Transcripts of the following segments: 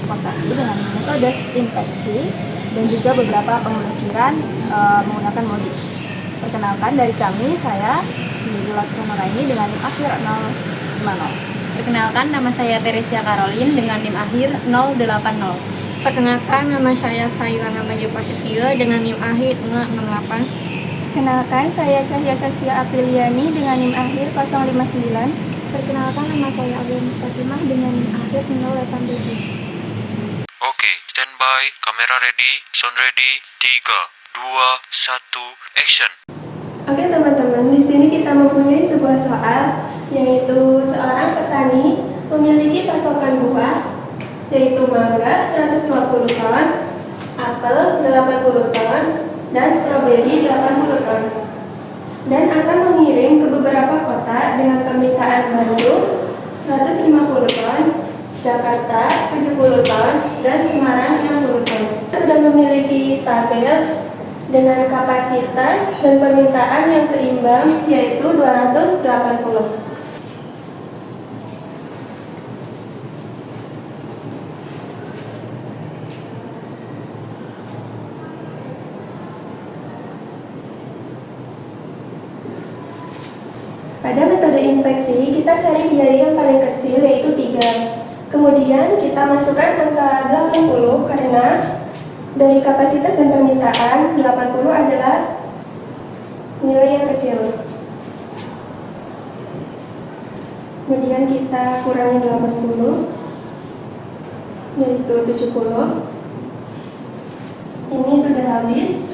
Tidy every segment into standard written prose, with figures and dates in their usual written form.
transportasi dengan metode inspeksi dan juga beberapa pemblokiran menggunakan modif. Perkenalkan, dari kami, saya Sindiri Nuraini dengan NIM akhir 050. Perkenalkan, nama saya Teresia Caroline dengan NIM akhir 080. Perkenalkan, nama saya Failana Maju Prasetyo dengan NIM akhir 068. Perkenalkan, saya Cahya Saskia Apriliani dengan NIM akhir 059. Perkenalkan, nama saya Alia Mustaqimah dengan NIM akhir 087. Oke, standby, kamera ready, sound ready, 3, 2, 1, action. Oke teman-teman, di sini kita mempunyai sebuah soal, yaitu seorang petani memiliki pasokan buah, yaitu mangga 120 tons, apel 80 tons, dan stroberi 80 tons, dan akan mengirim ke beberapa kota dengan permintaan Bandung 150 tons, Jakarta 70 tons, dan Semarang 60 tons. Sudah memiliki tabel dengan kapasitas dan permintaan yang seimbang, yaitu 280. Pada metode inspeksi, kita cari biaya yang paling kecil, yaitu 3. Kemudian kita masukkan angka 80 karena dari kapasitas dan permintaan 80 adalah nilai yang kecil. Kemudian kita kurangi 80, yaitu 70. Ini sudah habis.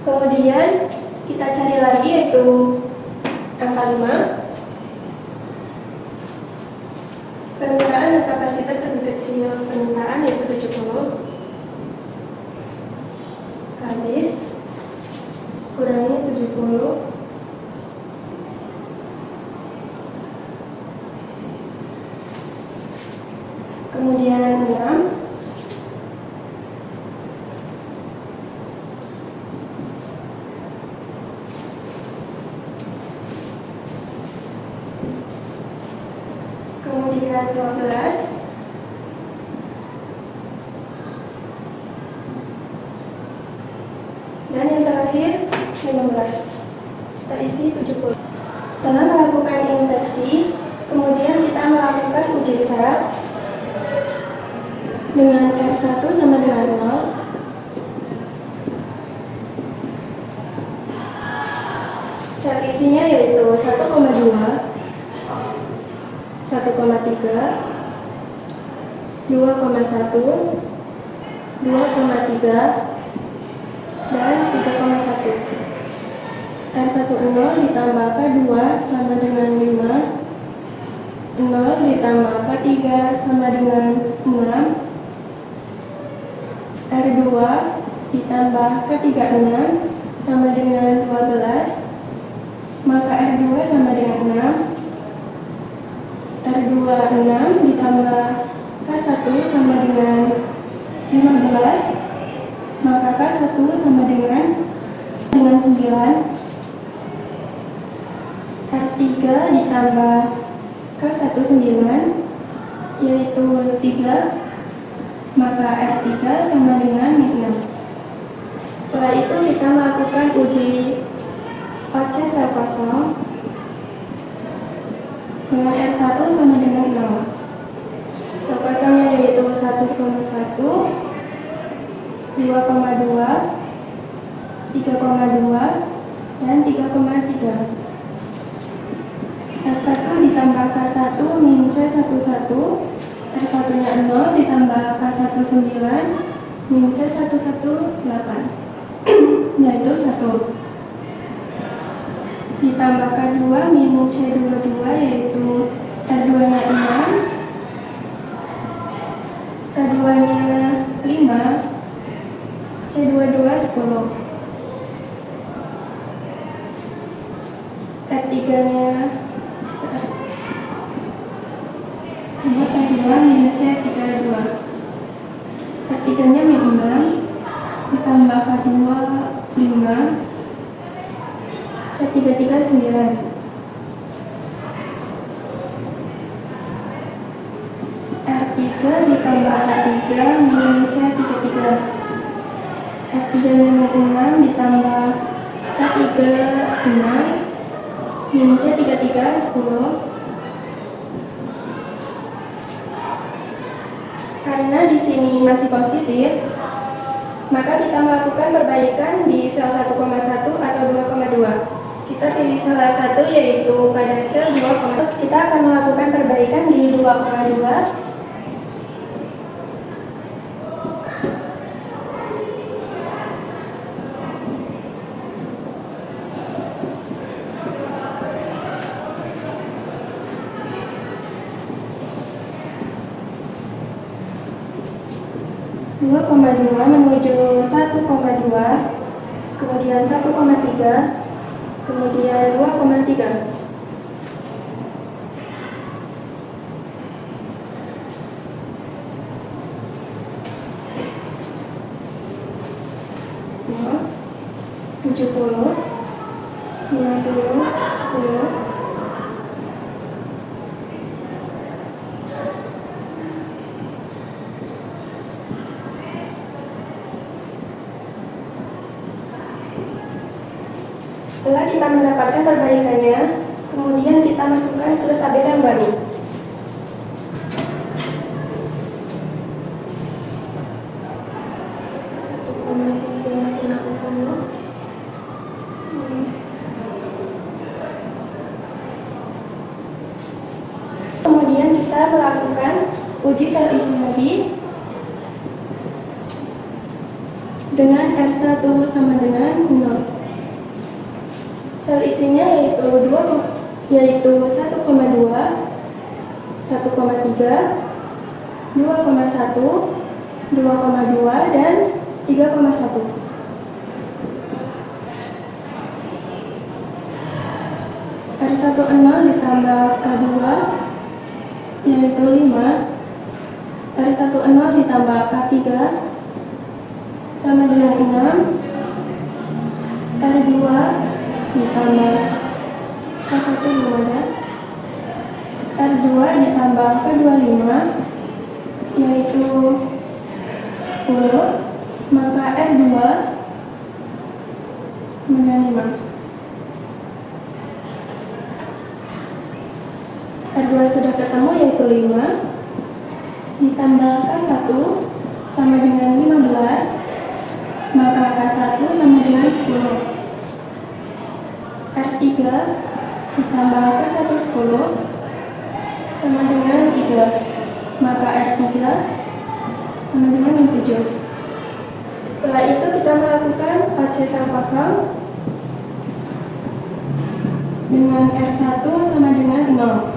Kemudian kita cari lagi, yaitu angka 5. Permintaan dan kapasitas lebih kecil permintaan, yaitu 70. Habis. Kurangi 70. Kemudian 6. Kemudian 12. Dan yang terakhir 15. Terisi 70. Setelah melakukan inspeksi, kemudian kita melakukan uji sel dengan R1 sama dengan 0. Sel isinya yaitu 1,2, 1,3, 2,1, 2,3, dan 3,1. R10 ditambah K2 sama dengan 5, 0 ditambah K3 sama dengan 6, R2 ditambah K36 sama dengan 12, maka R2 sama dengan 6. R2 6 ditambah K1 sama dengan 15, maka K1 sama dengan 9. R3 ditambah K1 9, yaitu 3, maka R3 sama dengan 6. Setelah itu kita melakukan uji OC sel kosong dengan R1 sama dengan 0. Sel kosongnya yaitu 1,1, 2,2, 3,2, dan 3,3. R1 ditambah K1 min C11, R1 nya 0 ditambah K1 9 min C11 8, yaitu 1. Ditambah K2 min C22, yaitu R2 nya 6, K2 nya 5, C22 10. R3 nya K2 min C32. R3 nya min 6 ditambah K2 5, C33 9. R3 ditambah K3 min C33. R3 nya min 6 ditambah K3 6 min C33 10. Karena di sini masih positif, maka kita melakukan perbaikan di sel 1,1 atau 2,2. Kita pilih salah satu, yaitu pada sel 2,2. Kita akan melakukan perbaikan di 2,2. Menuju 1,2, kemudian 1,3, kemudian 2,3. Nah, 70, 50, 10. Setelah kita mendapatkan perbaikannya, kemudian kita masukkan ke tabel yang baru. Kemudian kita melakukan uji sel isi lagi dengan R1 sama dengan 0. Sel isinya yaitu 1,2, 1,3, 2,1, 2,2 dan 3,1. R10 ditambah K2 yaitu 5. R10 ditambah K3 sama dengan 6. R2 ditambah K1 belum ada. R2 ditambah K25 yaitu 10, maka R2 dengan 5. R2 sudah ketemu yaitu 5 ditambah K1 sama dengan 15, maka K1 sama dengan 10. R3 ditambah K1 10 sama dengan 3, maka R3 sama dengan 7. Setelah itu kita melakukan AC sel kosong dengan R1 sama dengan 0.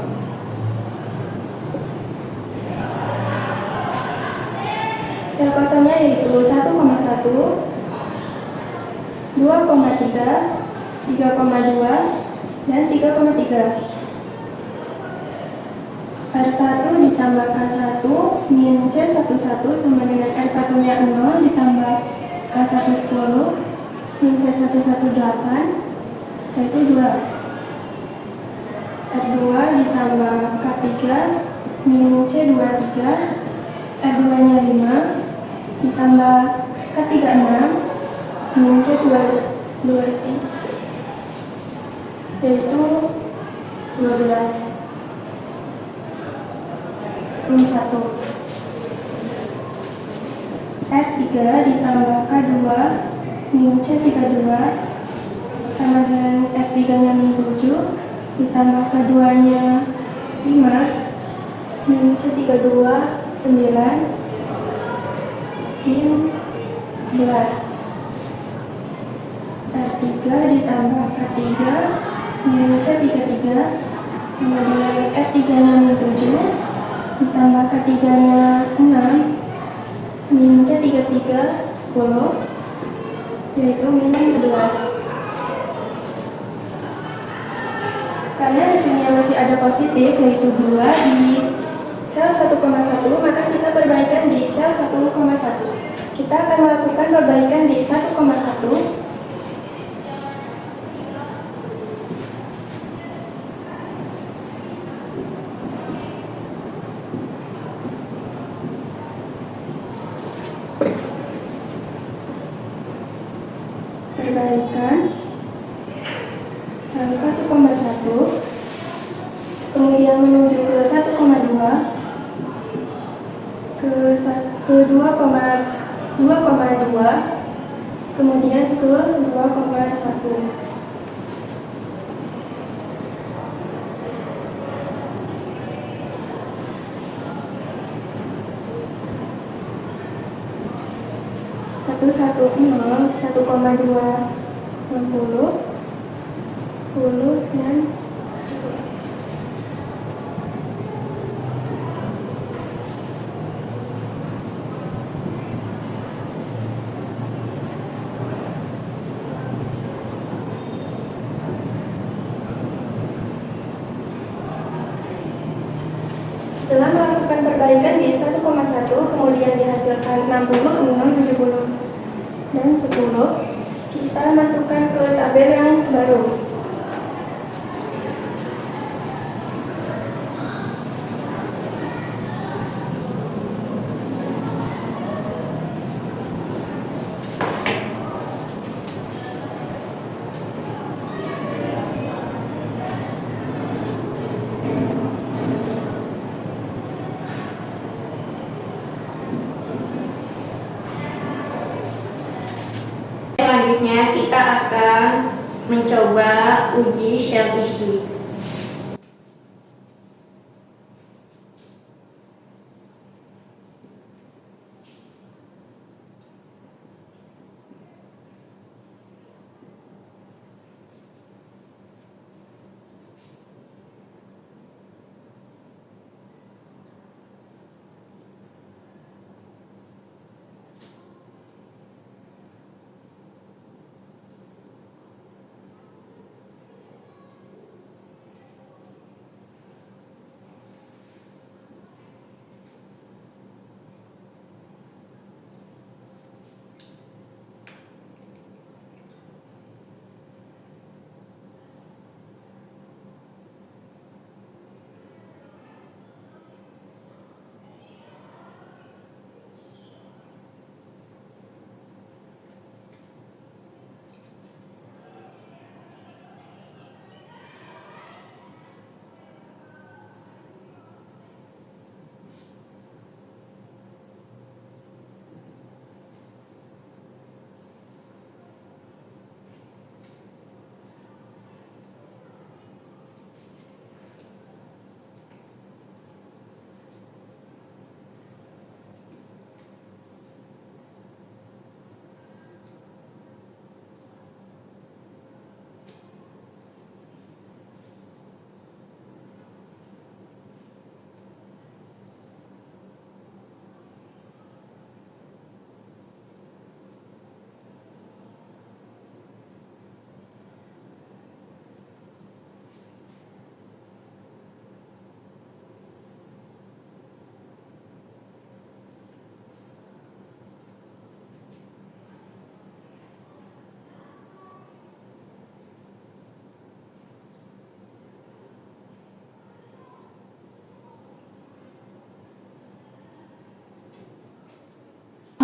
Sel kosongnya yaitu 1,1, 2,3, 3,2 dan 3,3. R1 ditambah K1 min C11 sama dengan R1 nya 0 ditambah K1 10 min C11 8 yaitu 2. R2 ditambah K3 min C23, R2 nya 5 ditambah K3 6 min C23 yaitu 12 min 1. R3 ditambah K2 min C32 sama dengan R3 nya min 7 ditambah K2 nya 5 min C32 9 min 11. R3 ditambah K3 min C33 sama dengan R3 nya min 7 ditambah K3 nya 6 min C33 10 yaitu min 11. Karena hasilnya masih ada positif yaitu 2 di sel 1,1, maka kita perbaikan di sel 1,1. Kita akan melakukan perbaikan di 1,1 ke 2,2, kemudian ke 2,1. Satu satu nol 1,260 10 dan 10. Setelah melakukan perbaikan di 1,1 kemudian dihasilkan 60, 0, 70 dan 10, kita masukkan ke tabel yang baru. Selanjutnya kita akan mencoba uji shell isi.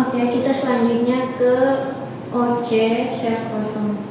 Oke, kita selanjutnya ke OC shell kosong.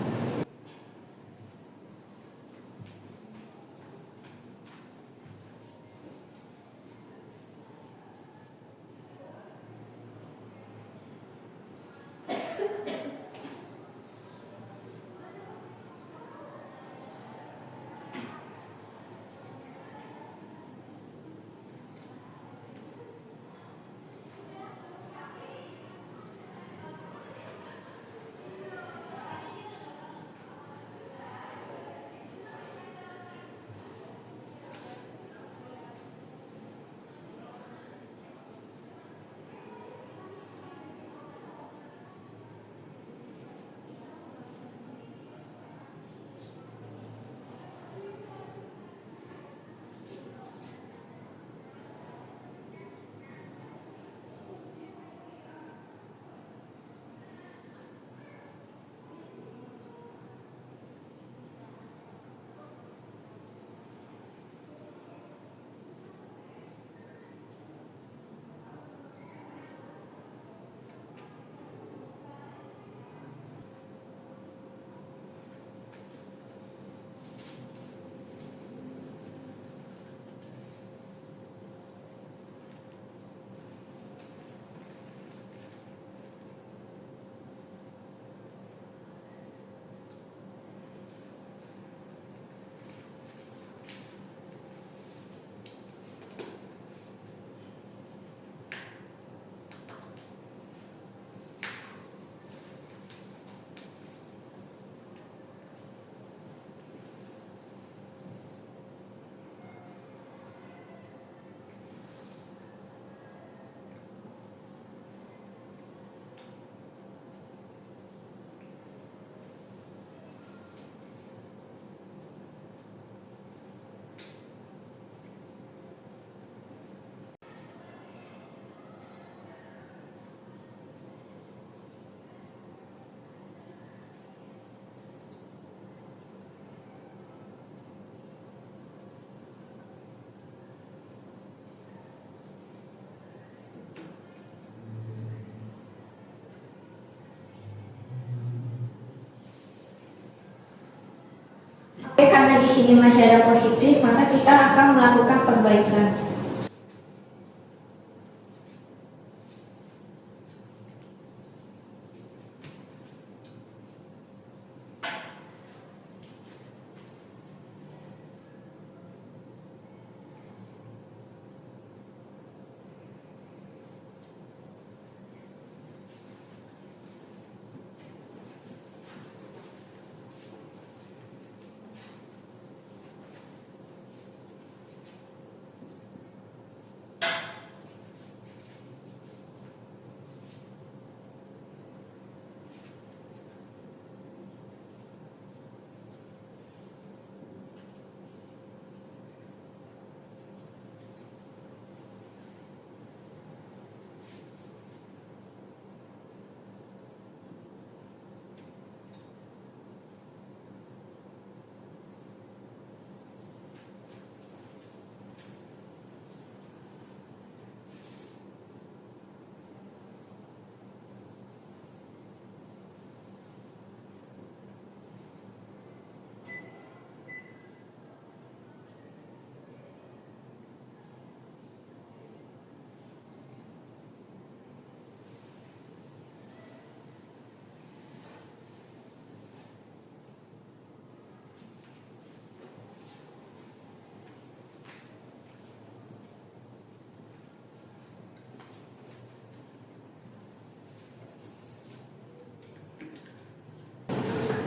di sini masih ada positif, maka kita akan melakukan perbaikan.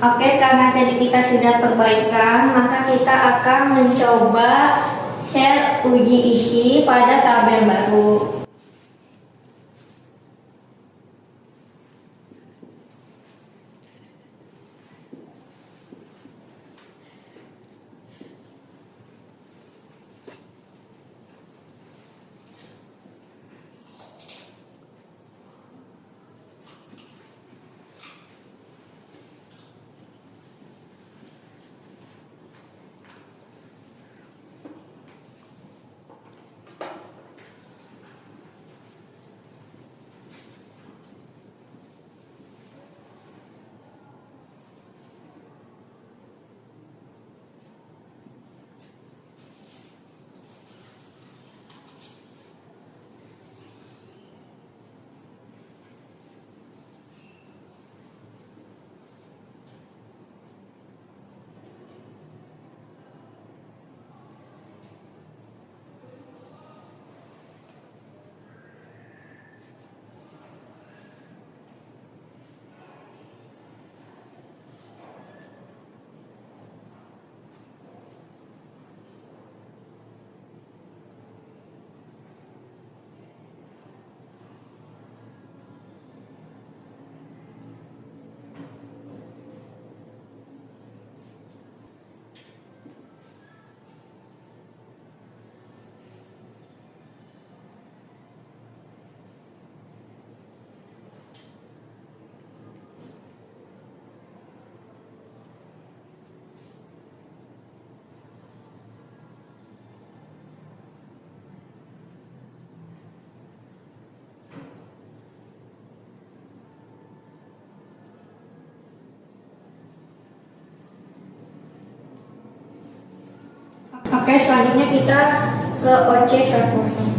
Oke, karena tadi kita sudah perbaikan, maka kita akan mencoba share uji isi pada tabel baru. Oke, selanjutnya kita ke OC server.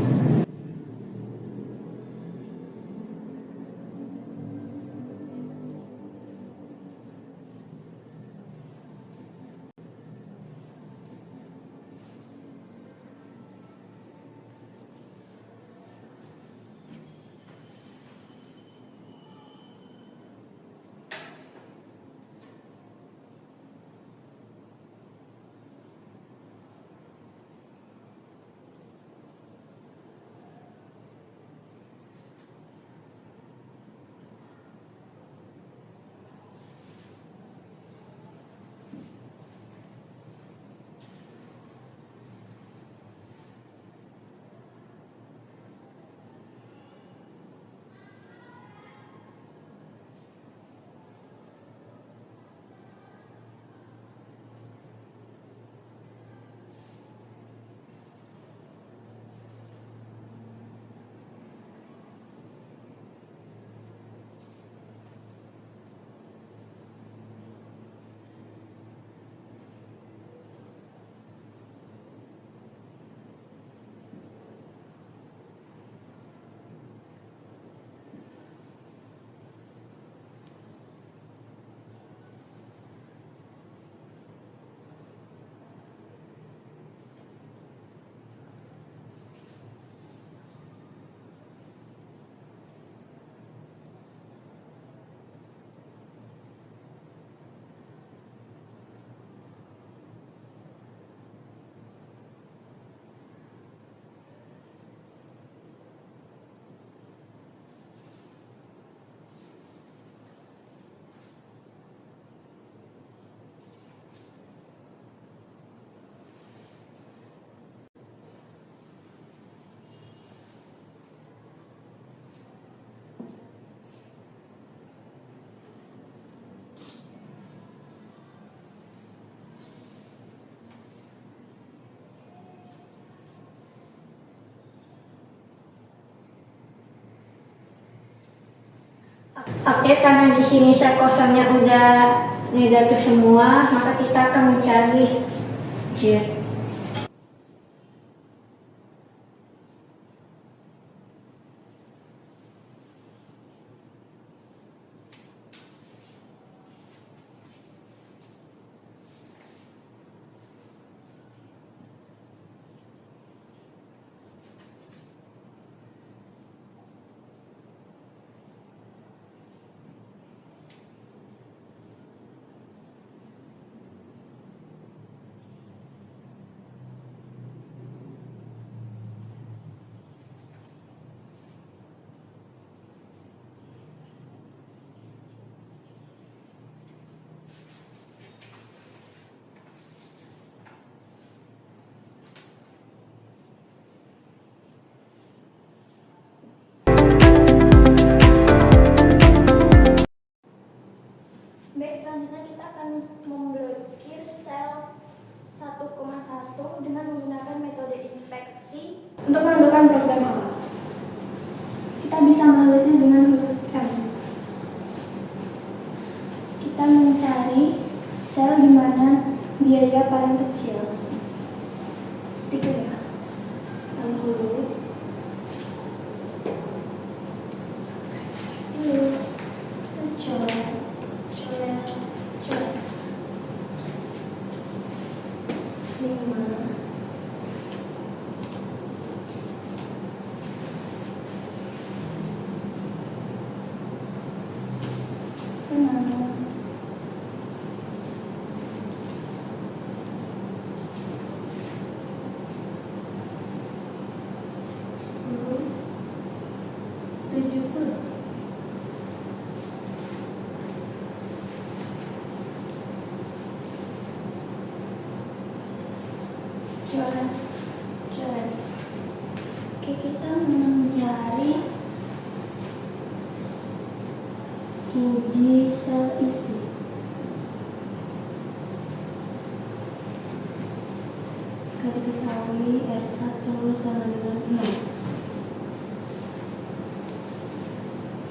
Oke, karena di sini sel kosongnya udah negatif semua, maka kita akan mencari Z. Baik, selanjutnya kita akan memblokir sel 1,1 dengan menggunakan metode inspeksi untuk menentukan program awal. Kita bisa menulisnya dengan huruf M. Kita mencari sel di mana biaya paling kecil. Tiga ya. Yang dulu. Kita coret. 5. Coret. Oke, kita mencari uji sel isi. Jika diketahui R1 sama dengan 0,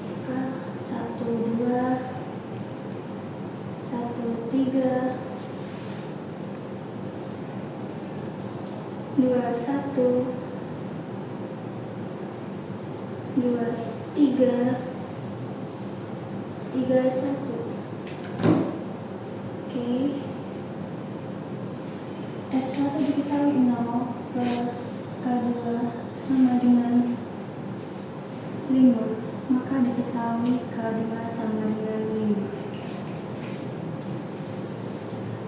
maka 1, 2, 1, 3, 2, 1, 2, 3, 3, 1. Oke. R1 diketahui 0 plus K2 sama dengan 5, maka diketahui K2 sama dengan 5.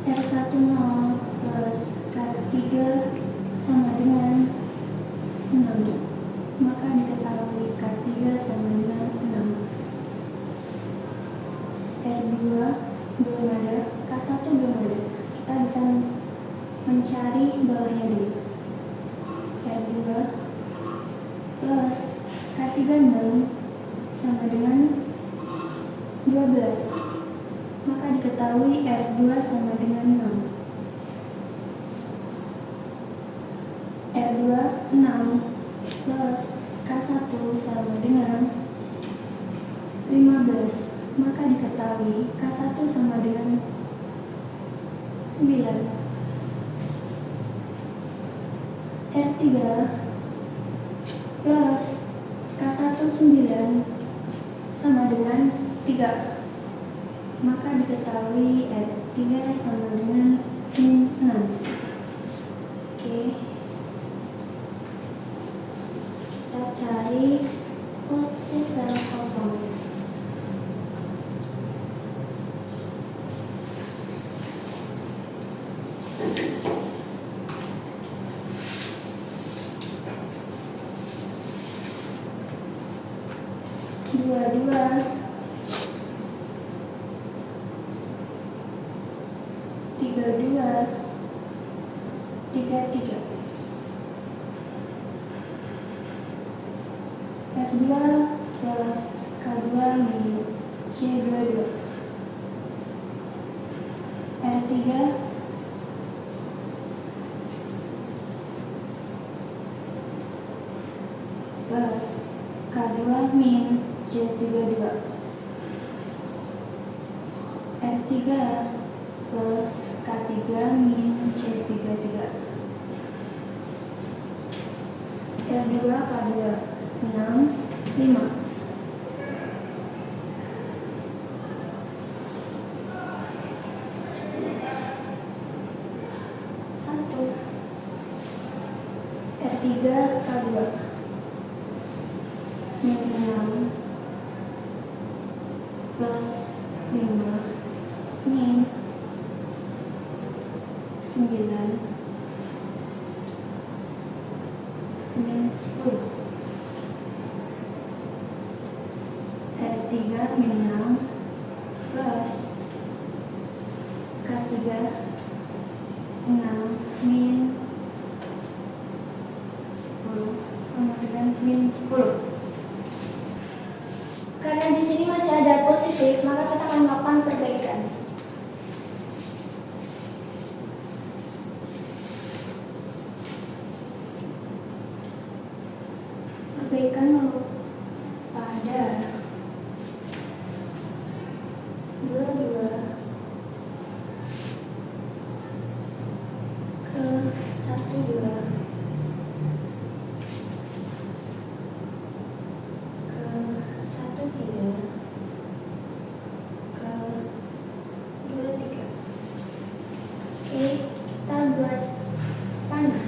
R1 0 plus K3 sama dengan 6, maka diketahui K3 sama dengan 6. R2 belum ada, K1 belum ada. Kita bisa mencari bawahnya dulu. R2 plus K3 6 sama dengan 12, maka diketahui R2 sama dengan 6. R2 6 plus K1 sama dengan 15, maka diketahui K1 sama dengan 9. R3 plus K1 9 sama dengan 3, maka diketahui R3 sama dengan 6. Oke, kita cari OC sel kosong. Dua, 3, 3. R2 plus K2 min C22. R3 plus K2 min C32. R3 plus K3 min C33. R2 K2 6 5. 1 R3 K2 min 6 plus 5 min 9 min 10. R3 min 6 plus K3 6 min 10 sama dengan min 10. Karena di sini masih ada positif, maka kita akan melakukan perbaikan. Perbaikan pada 22 ke 12 ke 13 ke 23. Oke, kita buat panah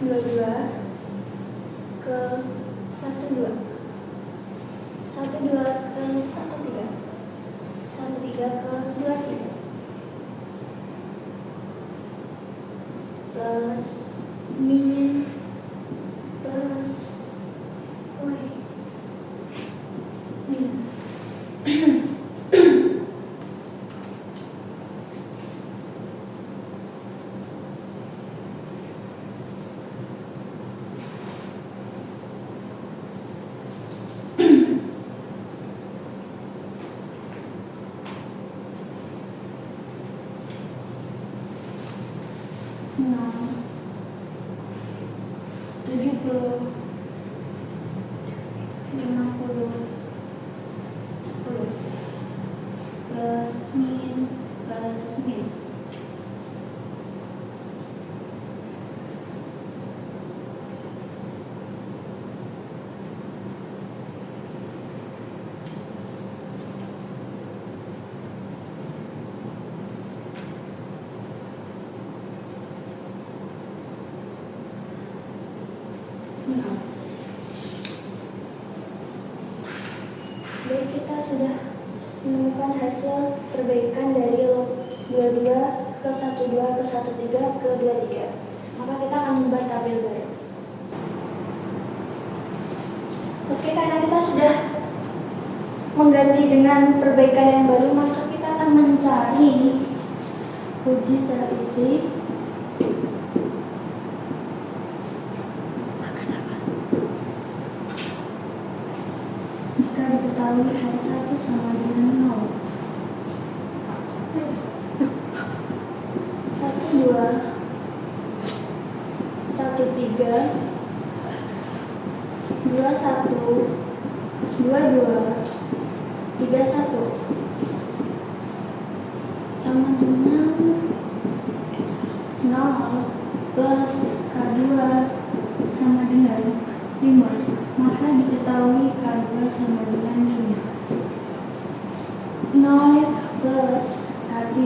22 ke 12 12 ke 13 13 ke 23 plus min plus y min. Enam 70 50 10 plus min plus min. Baik, kita sudah menemukan hasil perbaikan dari log 22 ke 12 ke 13 ke 23. Maka kita akan membuat tabel baru. Oke, karena kita sudah mengganti dengan perbaikan yang baru, maka kita akan mencari uji sel isi jika diketahui R1 sama dengan 0. 1 2 1 3 2 1 2 2 3 1 sama dengan 0 plus K2 sama dengan 5. Maka diketahui K2 sama dengan 5. 0 plus K3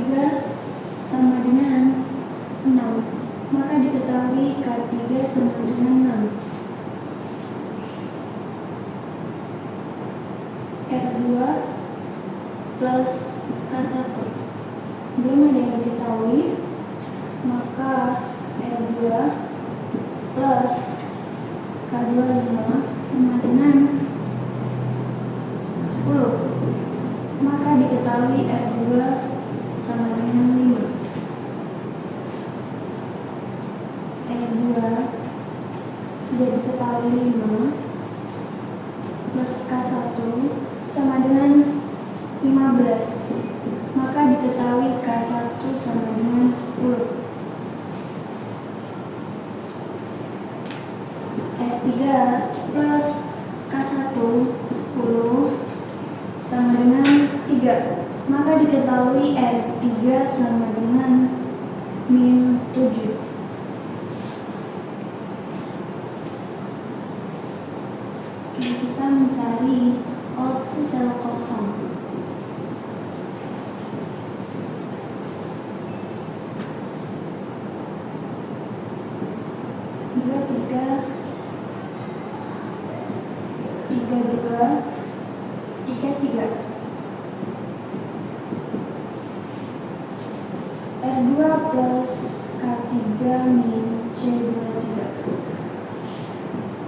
sama dengan 6. Maka diketahui K3 sama dengan 6. R2 plus K1 belum ada yang diketahui, maka R2 plus K2 5 sama dengan 10. Maka diketahui R2 sama dengan 5. R2 sudah diketahui 5 plus K1 sama dengan 15. Maka diketahui K1 sama dengan 10. R3 plus K1 10 sama dengan 3. maka diketahui R3 sama dengan min 7. Oke, kita mencari opsi sel kosong. Dua, tiga, tiga, dua, tiga, tiga. R2 plus K3 min C23.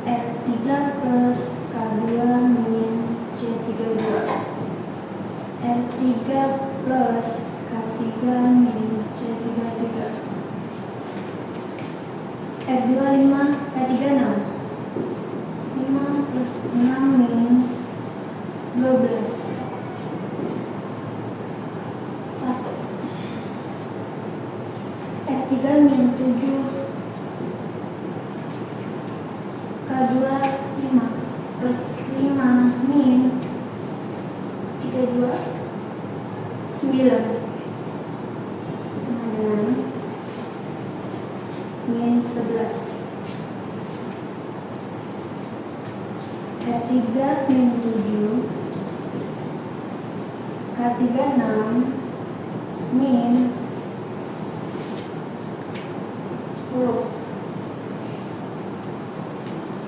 R3 plus K2 min C32. R3 plus K3 min C33. R2 5, K3 6. 5 plus 6 min 12. 1. R3 min 7, K2 5 plus 5 min 32, 9 sama dengan min 11. R3 min 7, K3 6 min 10,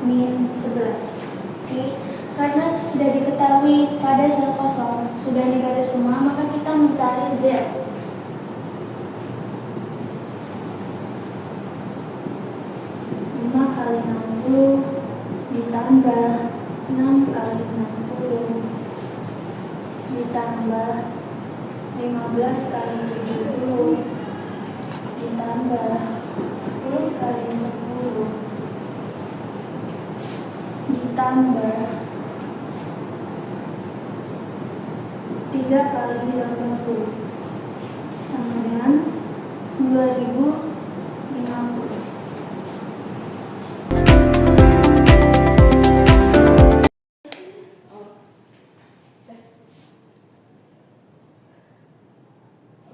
min 11. Oke, karena sudah diketahui pada sel kosong sudah negatif semua, maka kita mencari Z. Lima kali 60 ditambah 6 kali 60 ditambah 15 kali 70 ditambah 10 kali 10 ditambah 3 kali 80 sama dengan 2050.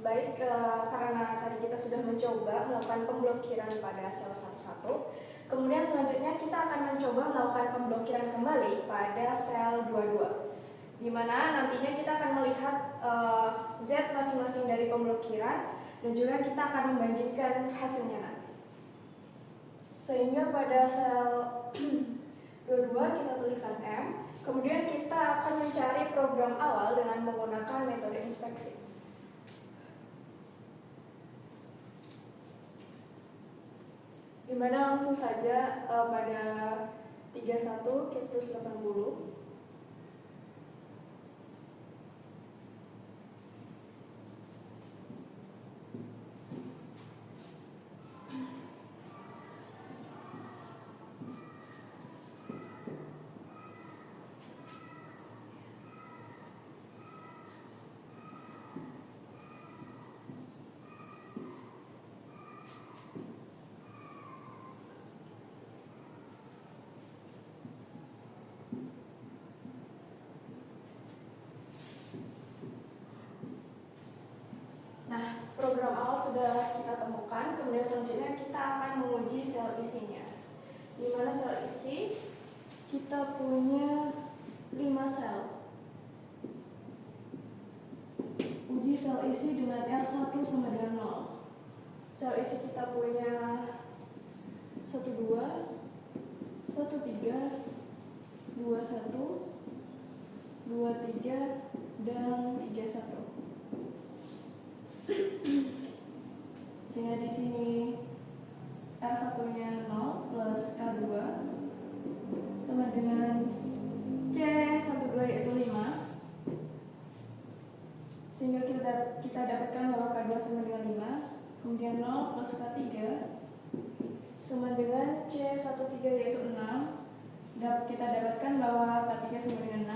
Baik, karena tadi kita sudah mencoba melakukan pemblokiran pada sel 11, kemudian selanjutnya kita akan mencoba melakukan pemblokiran kembali pada sel 22, di mana nantinya kita akan melihat Z masing-masing dari pemblokiran dan juga kita akan membandingkan hasilnya nanti. Sehingga pada sel 22 kita tuliskan M, kemudian kita akan mencari program awal dengan menggunakan metode inspeksi. Dimana langsung saja pada 31 kita tulis 80. Nah, program awal sudah kita temukan, kemudian selanjutnya kita akan menguji sel isinya. Di mana sel isi kita punya 5 sel. Uji sel isi dengan R1 sama dengan 0. Sel isi kita punya 12, 13, 21, 23, dan 31. Sehingga di sini R1-nya 0 plus K2 sama dengan C12 yaitu 5. Sehingga kita dapatkan bahwa K2 sama dengan 5. Kemudian 0 plus K3 sama dengan C13 yaitu 6. Kita dapatkan bahwa K3 sama dengan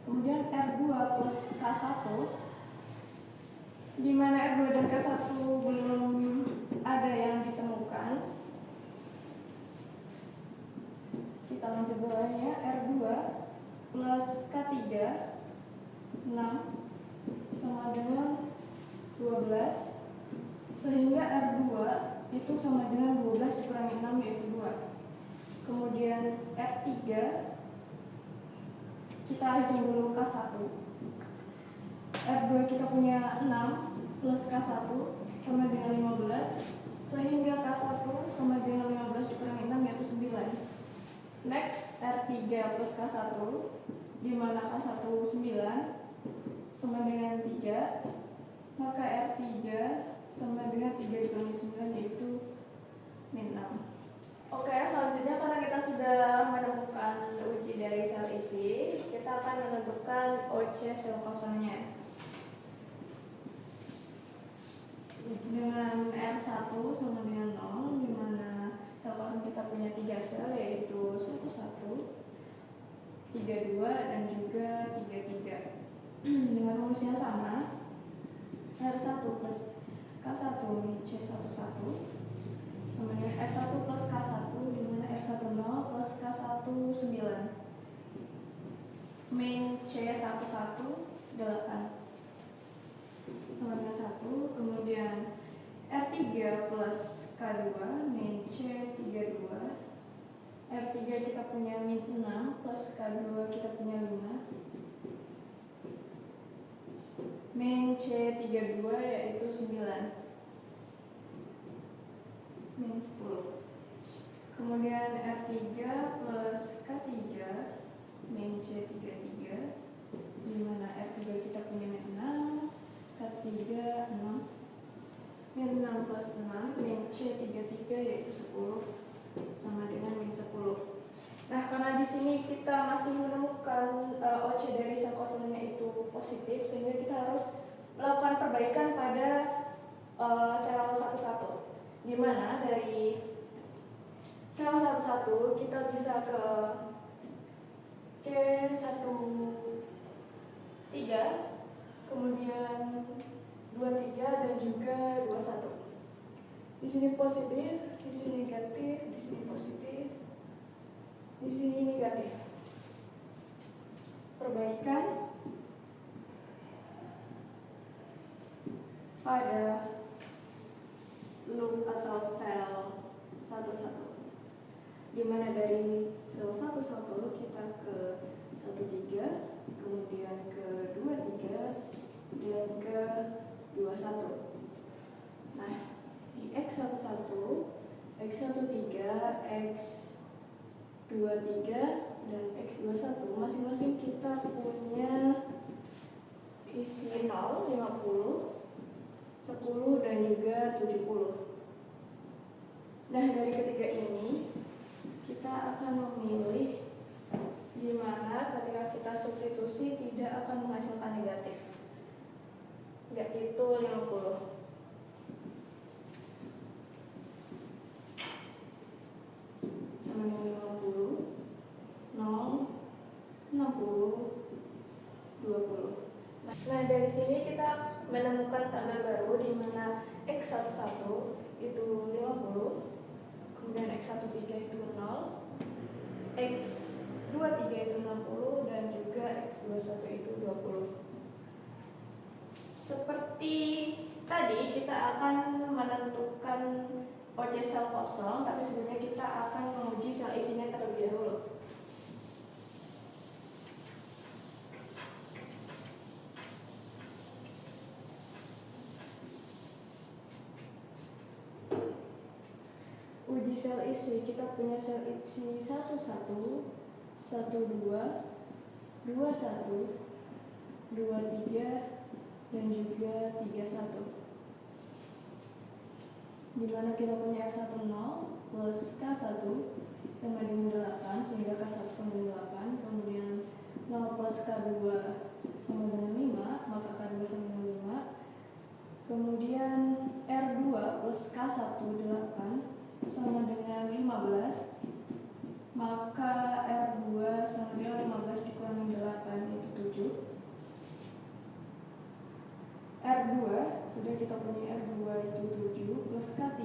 6. Kemudian R2 plus K1, di mana R2 dan K1 belum ada yang ditemukan. Kita lanjut bawahnya, R2 plus K3 6 sama dengan 12, sehingga R2 itu sama dengan 12 dikurangi 6 yaitu 2. Kemudian R3 kita hitung dulu K1. R2 kita punya 6 plus K1 sama dengan 15, sehingga K1 sama dengan 15 dikurangi 6 yaitu 9. Next, R3 plus K1, di mana K1 9 sama dengan 3, maka R3 sama dengan 3 dikurangi 9 yaitu min 6. Oke, selanjutnya karena kita sudah menemukan uji dari sel isi, kita akan menentukan OC sel kosongnya. Dengan R1 sama dengan 0, di mana sel kosong kita punya 3 sel, yaitu 11, 32, dan juga 33. Dengan rumusnya sama, R1 plus K1 min C11 sama dengan R1 plus K1, di mana R1 0 plus K1 9 min C11 8 sama dengan 1. Kemudian R3 plus K2 min C32. R3 kita punya min 6 plus K2 kita punya 5 min C32 yaitu 9 min 10. Kemudian R3 plus K3 min C33, di mana R3 kita punya min 6, K3 6, min 6 plus 6 min C33 yaitu 10 sama dengan min 10. Nah, karena di sini kita masih menemukan OC dari sel kosongnya itu positif, sehingga kita harus melakukan perbaikan pada sel 11, di mana dari sel 11 kita bisa ke C13, kemudian 23 dan juga 21. Di sini positif, di sini negatif, di sini positif, di sini negatif. Perbaikan pada loop atau sel 11, di mana dari sel 11 kita ke 13, kemudian ke 23 dan ke 21. Nah, di X11, X13, X23 dan X21 masing-masing kita punya isi 0, 50, 10 dan juga 70. Nah, dari ketiga ini kita akan memilih di mana ketika kita substitusi tidak akan menghasilkan negatif, yaitu 50. Sama dengan 50, 0, 60, 20. Nah, dari sini kita menemukan tabel baru di mana X11 itu 50, kemudian X13 itu 0, X23 itu 60, dan juga X21 itu 20. Seperti tadi, kita akan menentukan OC sel kosong, tapi sebelumnya kita akan menguji sel isinya terlebih dahulu. Uji sel isi, kita punya sel isi 11, 12, 21, 23, dan juga 31. Di mana kita punya R1 0 plus K1 sama dengan 8, sehingga K1 sama dengan 8, kemudian 0 plus K2 sama dengan 5, maka K2 sama dengan 5, kemudian R2 plus K1 8 sama dengan 15, maka R2 sama dengan 15 dikurangi 8 itu 7. R2 sudah kita punya R2 itu 7 plus K3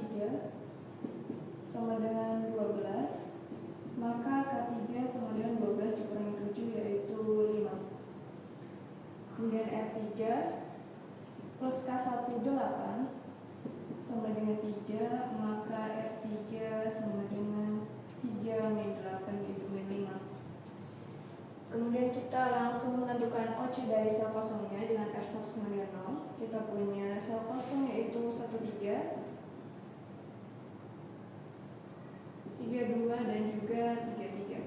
sama dengan 12, maka K3 sama dengan 12 dikurangi 7 yaitu 5. Kemudian R3 plus K1 8 sama dengan 3, maka R3 sama dengan 3 min 8 yaitu min 5. Kemudian kita langsung menentukan OC dari sel kosongnya dengan R1 sama dengan 0. Kita punya sel kosong yaitu 1, 3, 3, 2, dan juga 3, 3.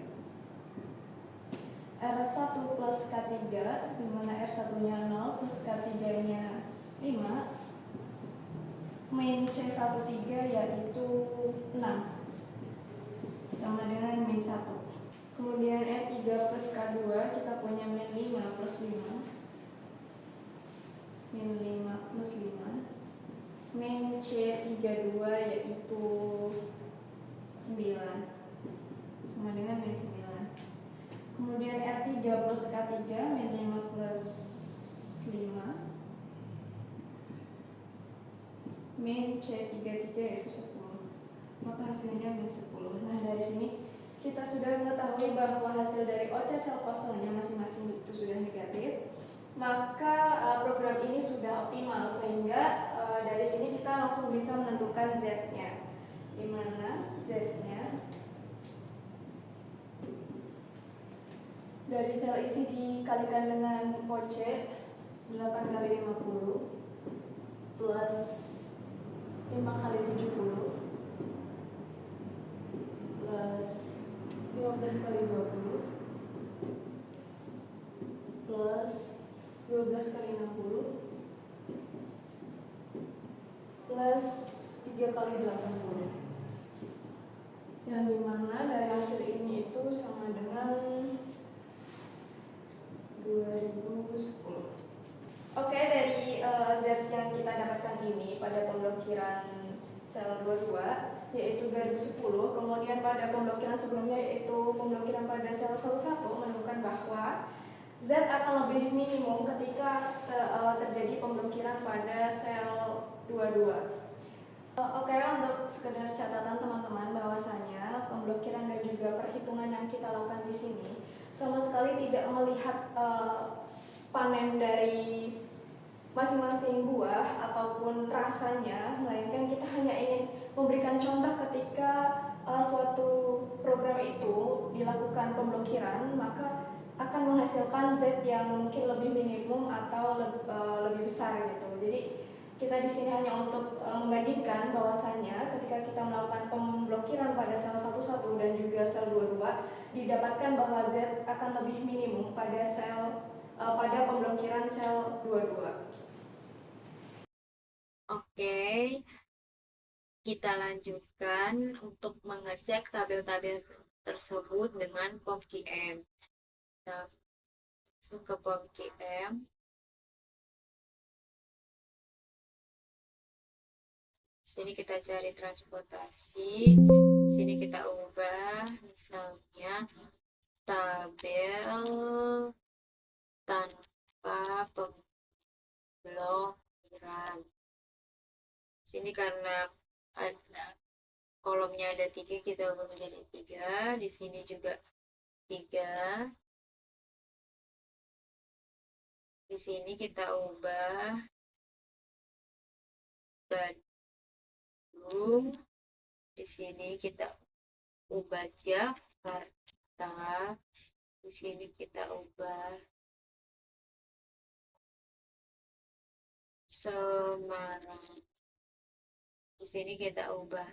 R1 plus K3, di mana R1-nya 0 plus K3-nya 5, min C13 yaitu 6, sama dengan min 1. Kemudian R3 plus K2 kita punya min 5 plus 5, min 5 plus 5, min C32 yaitu 9, sama dengan min 9. Kemudian R3 plus K3 min 5 plus 5, min C33 yaitu 10, maka hasilnya min 10. Nah, dari sini kita sudah mengetahui bahwa hasil dari OC sel kosongnya masing-masing itu sudah negatif, maka program ini sudah optimal, sehingga dari sini kita langsung bisa menentukan Z-nya, di mana Z-nya dari sel isi dikalikan dengan OC 8 kali 50 plus 5 kali 70 plus 15 kali 20 plus 12 kali 60 plus 3 kali 80, yang dimana dari hasil ini itu sama dengan 2010. Oke, dari Z yang kita dapatkan ini pada pemblokiran sel 22 yaitu 2010, kemudian pada pemblokiran sebelumnya yaitu pemblokiran pada sel 11 menemukan bahwa Z akan lebih minimum ketika terjadi pemblokiran pada sel 22. Oke, untuk sekedar catatan teman-teman bahwasanya pemblokiran dan juga perhitungan yang kita lakukan di sini sama sekali tidak melihat panen dari masing-masing buah ataupun rasanya, melainkan kita hanya ingin memberikan contoh ketika suatu program itu dilakukan pemblokiran, maka akan menghasilkan Z yang mungkin lebih minimum atau lebih besar gitu. Jadi kita di sini hanya untuk membandingkan bahwasannya ketika kita melakukan pemblokiran pada sel 11 dan juga sel 22 didapatkan bahwa Z akan lebih minimum pada pada pemblokiran sel 22. Oke, kita lanjutkan untuk mengecek tabel-tabel tersebut dengan POM-QM. Kita masuk ke POM-QM. Sini kita cari transportasi. Sini kita ubah misalnya tabel tanpa pemblokiran. Sini karena ada kolomnya ada 3, kita ubah menjadi 3. Di sini juga 3. Di sini kita ubah Bandung. Di sini kita ubah Jakarta. Di sini kita ubah Semarang. Di sini kita ubah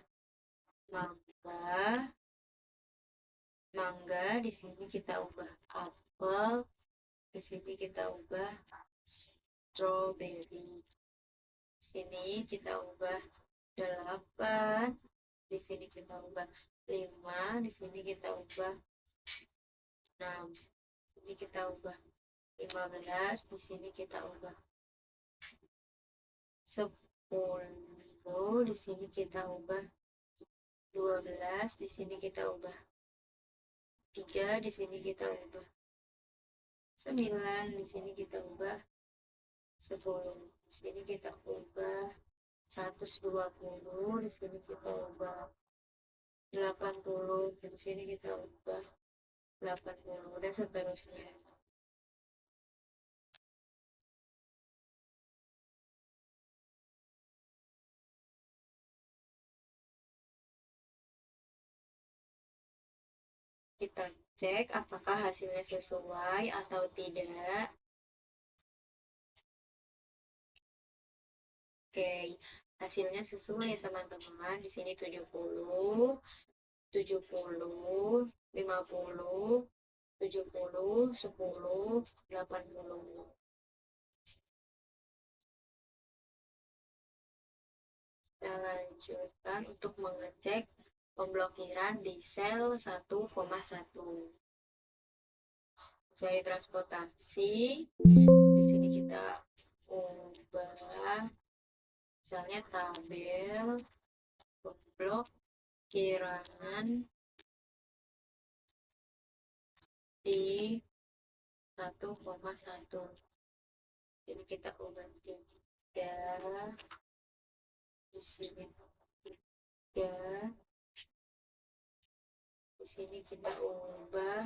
mangga. Di sini kita ubah apel. Di sini kita ubah strawberry. Di sini kita ubah 8. Di sini kita ubah 5. Di sini kita ubah 6. Di sini kita ubah 15. Di sini kita ubah 10. Di sini kita ubah 12. Di sini kita ubah 3. Di sini kita ubah 9. Di sini kita ubah 10. Di sini kita ubah 120. Di sini kita ubah 80. Di sini kita ubah 80 dan seterusnya. Kita cek apakah hasilnya sesuai atau tidak. Oke, hasilnya sesuai ya teman-teman. Di sini 70, 70, 50, 70, 10, 80. Kita lanjutkan untuk mengecek pemblokiran di sel 1,1. Cari transportasi. Di sini kita ubah misalnya tabel pemblokiran di 1,1. Jadi kita ubah 3, di sini 3, di sini kita ubah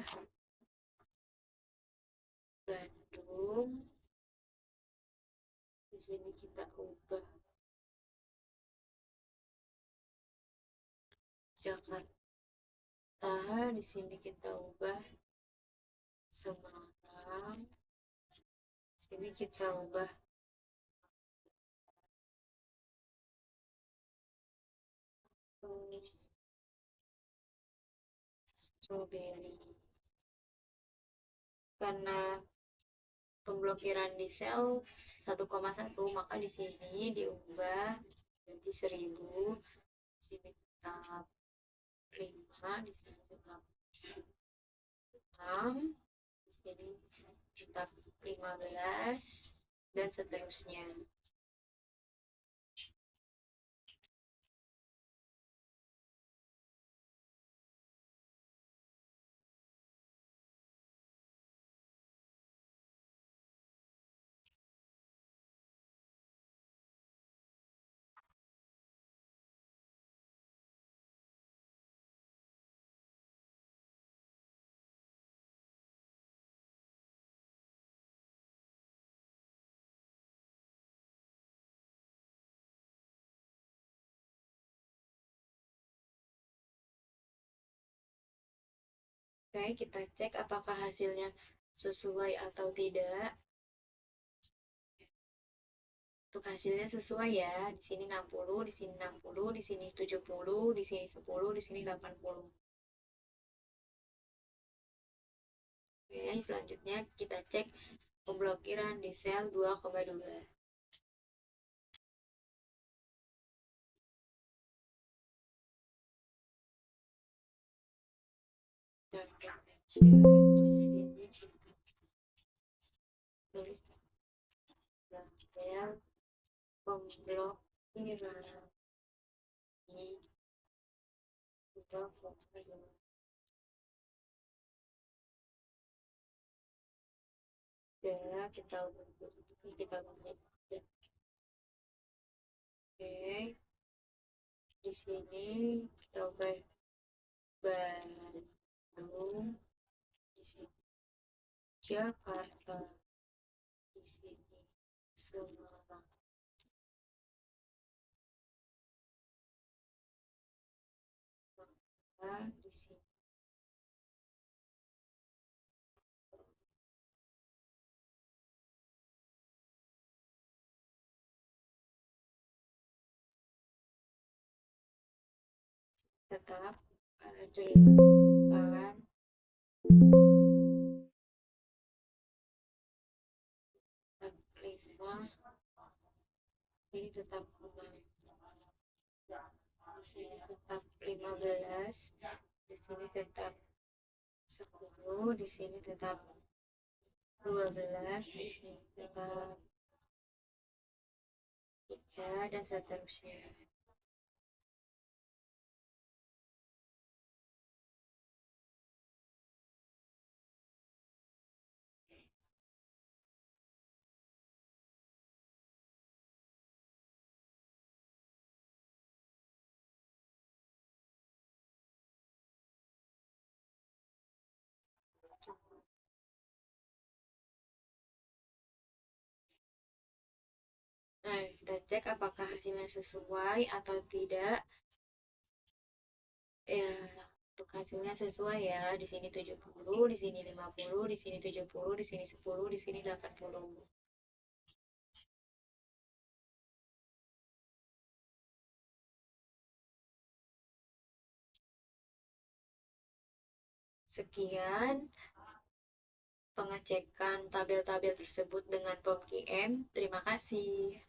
Bandung, di sini kita ubah Jakarta, di sini kita ubah Semarang, di sini kita ubah strawberry. Karena pemblokiran di sel 1,1 maka di sini diubah jadi 1000. Di sini tetap 5, di sini tetap 6, di sini tetap 15 dan seterusnya. Oke, kita cek apakah hasilnya sesuai atau tidak. Untuk hasilnya sesuai ya. Di sini 60, di sini 60, di sini 70, di sini 10, di sini 80. Oke, selanjutnya kita cek pemblokiran di sel 2,2. Di sini kita tulis tabel pemblokiran di 2,2. Ya, kita lihat. Oke, di sini kita ubah Bandung, di sini Jakarta, di sini Semarang. Maka di sini tetap ada 8, tetap 5, ini tetap 6, di sini tetap 15, di sini tetap 10, di sini tetap 12, di sini tetap 3, dan seterusnya. Nah, kita cek apakah hasilnya sesuai atau tidak. Ya, Untuk hasilnya sesuai ya. Di sini 70, di sini 50, di sini 70, di sini 10, di sini 80. Sekian pengecekan tabel-tabel tersebut dengan POM QM. Terima kasih.